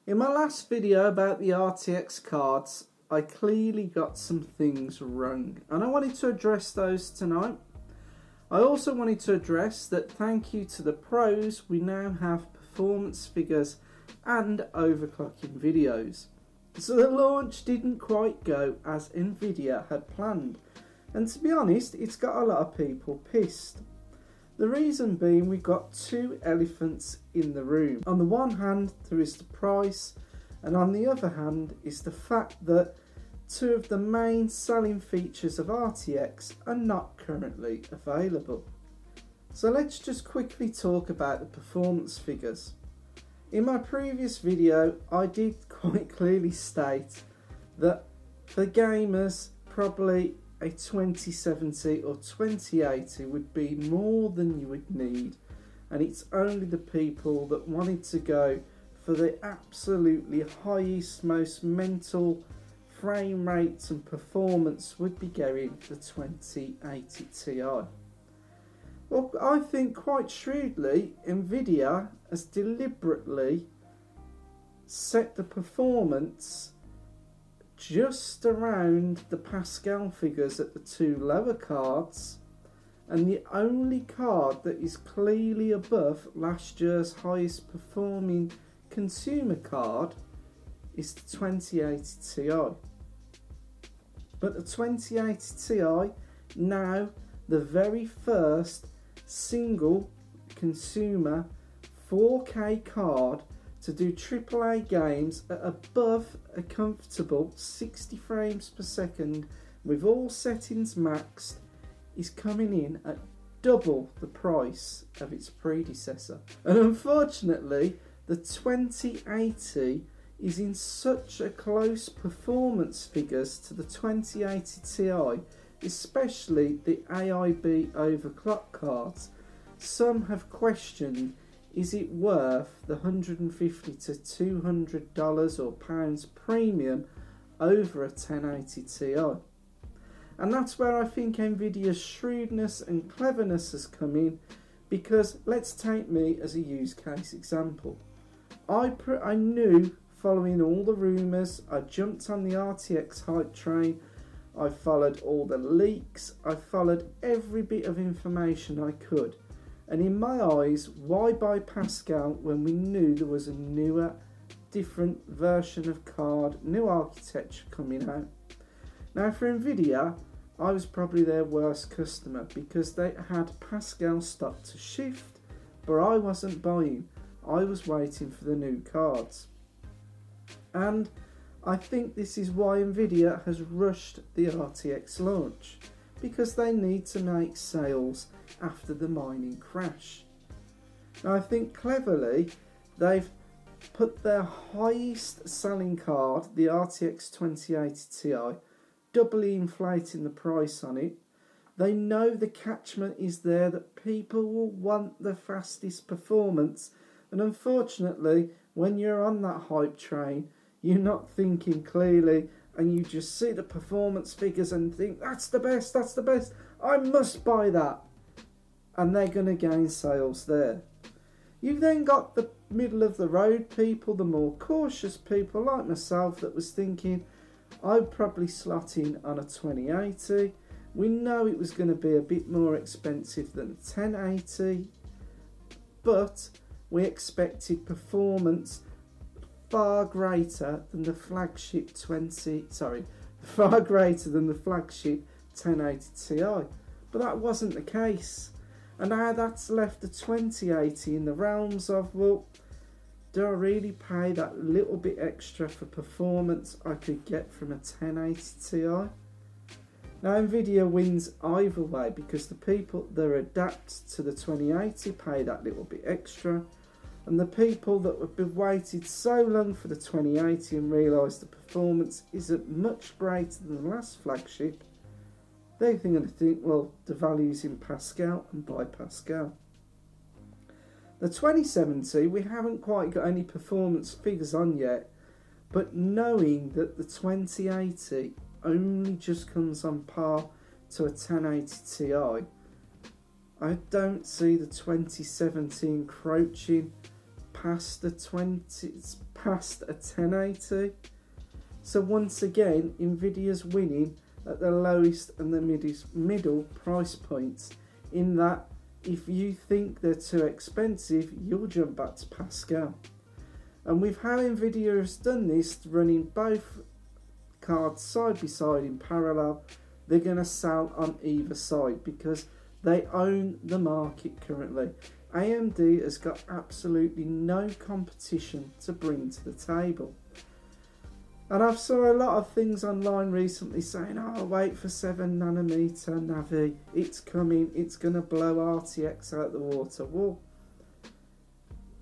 In my last video about the RTX cards, I clearly got some things wrong and I wanted to address those tonight. I also wanted to address that thank you to the pros, we now have performance figures and overclocking videos. So the launch didn't quite go as Nvidia had planned, and to be honest, it's got a lot of people pissed. The reason being, we've got two elephants in the room. On the one hand, there is the price, and on the other hand is the fact that two of the main selling features of RTX are not currently available. So let's just quickly talk about the performance figures. In my previous video, I did quite clearly state that for gamers, probably a 2070 or 2080 would be more than you would need, and it's only the people that wanted to go for the absolutely highest, most mental frame rates and performance would be getting the 2080 Ti. Well, I think quite shrewdly Nvidia has deliberately set the performance just around the pascal figures at the two lower cards, and the only card that is clearly above last year's highest performing consumer card is the 2080 Ti. But the 2080 Ti, now the very first single consumer 4K card to do AAA games at above a comfortable 60 frames per second with all settings maxed, is coming in at double the price of its predecessor. And unfortunately, the 2080 is in such a close performance figures to the 2080 Ti, especially the AIB overclock cards. Some have questioned, is it worth the $150 to $200 or pounds premium over a 1080 Ti? And that's where I think Nvidia's shrewdness and cleverness has come in, because let's take me as a use case example. I knew, following all the rumours, I jumped on the RTX hype train, I followed all the leaks, I followed every bit of information I could. And in my eyes, why buy Pascal when we knew there was a newer, different version of card, new architecture coming out? Now for Nvidia, I was probably their worst customer because they had Pascal stock to shift, but I wasn't buying. I was waiting for the new cards. And I think this is why Nvidia has rushed the RTX launch, because they need to make sales after the mining crash. Now I think cleverly they've put their highest selling card, the RTX 2080 Ti, doubly inflating the price on it. They know the catchment is there, that people will want the fastest performance, and unfortunately when you're on that hype train, you're not thinking clearly, and you just see the performance figures and think, that's the best, I must buy that. And they're going to gain sales there. You've then got the middle of the road people, the more cautious people like myself that was thinking, I'd probably slot in on a 2080. We know it was going to be a bit more expensive than the 1080, but we expected performance far greater than the flagship 1080 Ti, but that wasn't the case. And now that's left the 2080 in the realms of, well, do I really pay that little bit extra for performance I could get from a 1080 Ti? Now Nvidia wins either way, because the people that adapt to the 2080 pay that little bit extra, and the people that have been waited so long for the 2080 and realise the performance isn't much greater than the last flagship, they're going to think, well, the value's in Pascal, and buy Pascal. The 2070, we haven't quite got any performance figures on yet, but knowing that the 2080 only just comes on par to a 1080 Ti, I don't see the 2070 encroaching past the 20, it's past a 1080. So once again, Nvidia's winning at the lowest and the middle price points, in that if you think they're too expensive, you'll jump back to Pascal. And with how Nvidia has done this, running both cards side by side in parallel, they're going to sell on either side because they own the market currently. AMD has got absolutely no competition to bring to the table. And I've saw a lot of things online recently saying, oh, wait for 7nm Navi, it's coming, it's going to blow RTX out the water. Well,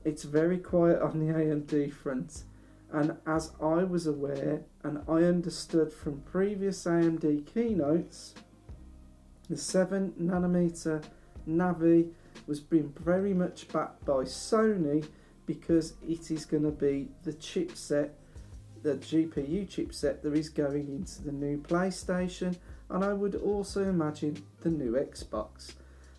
it's very quiet on the AMD front. And as I was aware, and I understood from previous AMD keynotes, the 7nm Navi was being very much backed by Sony because it is going to be the chipset, the GPU chipset that is going into the new PlayStation, and I would also imagine the new Xbox.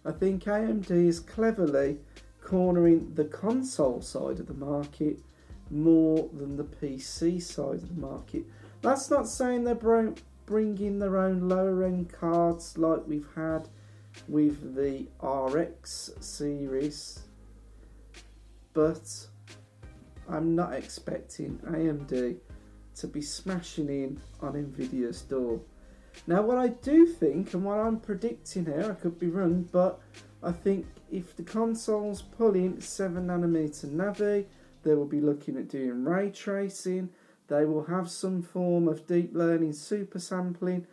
I think AMD is cleverly cornering the console side of the market more than the PC side of the market. That's not saying they're bringing their own lower end cards like we've had with the RX series, but I'm not expecting AMD to be smashing in on Nvidia's door. Now what I do think, and what I'm predicting here, I could be wrong, but I think if the consoles pull in 7nm Navi, they will be looking at doing ray tracing, they will have some form of deep learning super sampling,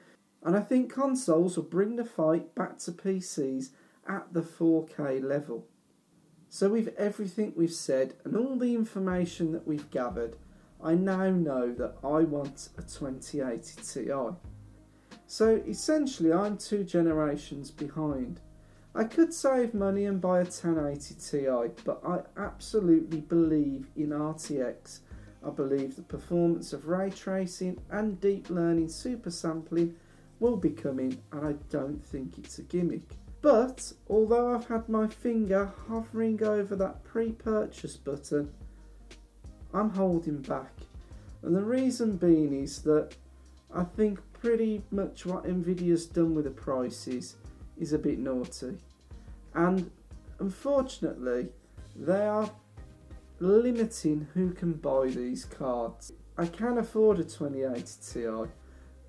and I think consoles will bring the fight back to PCs at the 4K level. So with everything we've said and all the information that we've gathered, I now know that I want a 2080 Ti. So essentially I'm 2 generations behind. I could save money and buy a 1080 Ti, but I absolutely believe in RTX. I believe the performance of ray tracing and deep learning super sampling will be coming, and I don't think it's a gimmick. But although I've had my finger hovering over that pre-purchase button, I'm holding back. And the reason being is that I think pretty much what Nvidia's done with the prices is a bit naughty. And unfortunately, they are limiting who can buy these cards. I can afford a 2080 Ti,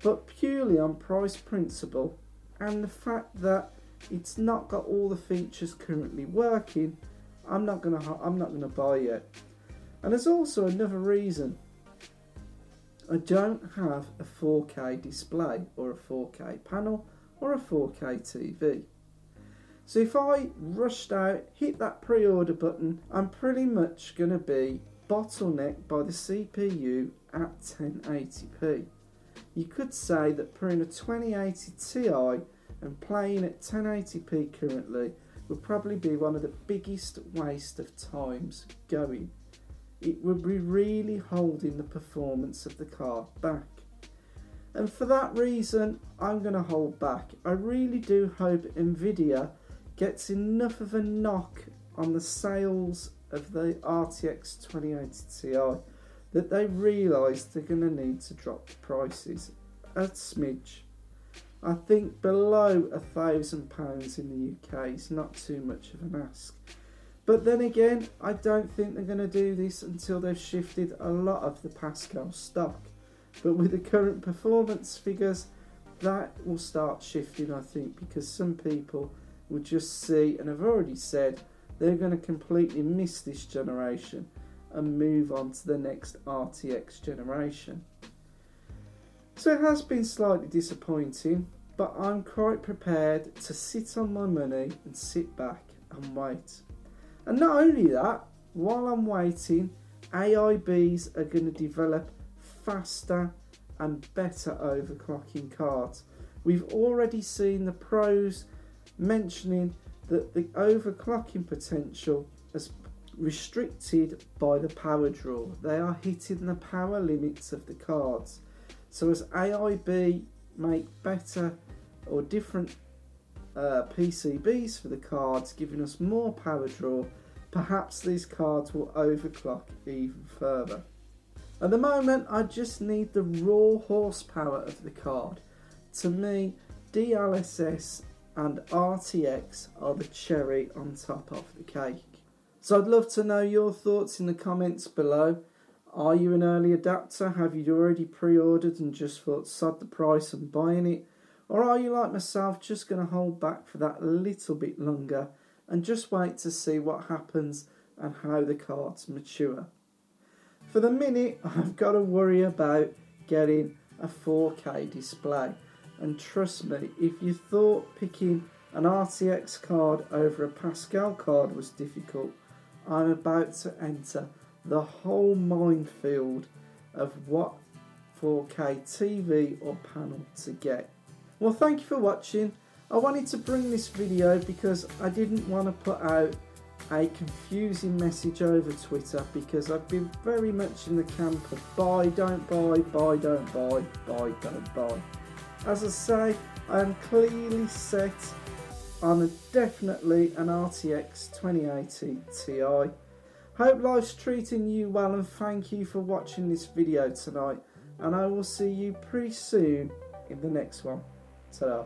but purely on price principle and the fact that it's not got all the features currently working, I'm not gonna buy it. And there's also another reason. I don't have a 4K display or a 4K panel or a 4K TV. So if I rushed out, hit that pre-order button, I'm pretty much going to be bottlenecked by the CPU at 1080p. You could say that putting a 2080 Ti and playing at 1080p currently would probably be one of the biggest waste of times going. It would be really holding the performance of the card back. And for that reason, I'm going to hold back. I really do hope Nvidia gets enough of a knock on the sales of the RTX 2080 Ti that they realise they're going to need to drop the prices a smidge. I think below £1,000 in the UK is not too much of an ask. But then again, I don't think they're going to do this until they've shifted a lot of the Pascal stock. But with the current performance figures, that will start shifting, I think, because some people will just see, and have already said, they're going to completely miss this generation and move on to the next RTX generation. So it has been slightly disappointing, but I'm quite prepared to sit on my money and sit back and wait. And not only that, while I'm waiting, AIBs are going to develop faster and better overclocking cards. We've already seen the pros mentioning that the overclocking potential is restricted by the power draw. They are hitting the power limits of the cards. So as AIB make better or different PCBs for the cards, giving us more power draw, perhaps these cards will overclock even further. At the moment, I just need the raw horsepower of the card. To me, DLSS and RTX are the cherry on top of the cake. So I'd love to know your thoughts in the comments below. Are you an early adapter? Have you already pre-ordered and just thought sod the price and buying it? Or are you like myself, just going to hold back for that little bit longer and just wait to see what happens and how the cards mature? For the minute, I've got to worry about getting a 4K display. And trust me, if you thought picking an RTX card over a Pascal card was difficult, I'm about to enter the whole minefield of what 4K TV or panel to get. Well, thank you for watching. I wanted to bring this video because I didn't want to put out a confusing message over Twitter, because I've been very much in the camp of buy, don't buy, buy, don't buy, buy, don't buy. As I say, I am clearly set on definitely an RTX 2080 Ti. Hope life's treating you well, and thank you for watching this video tonight, and I will see you pretty soon in the next one. Ta-da.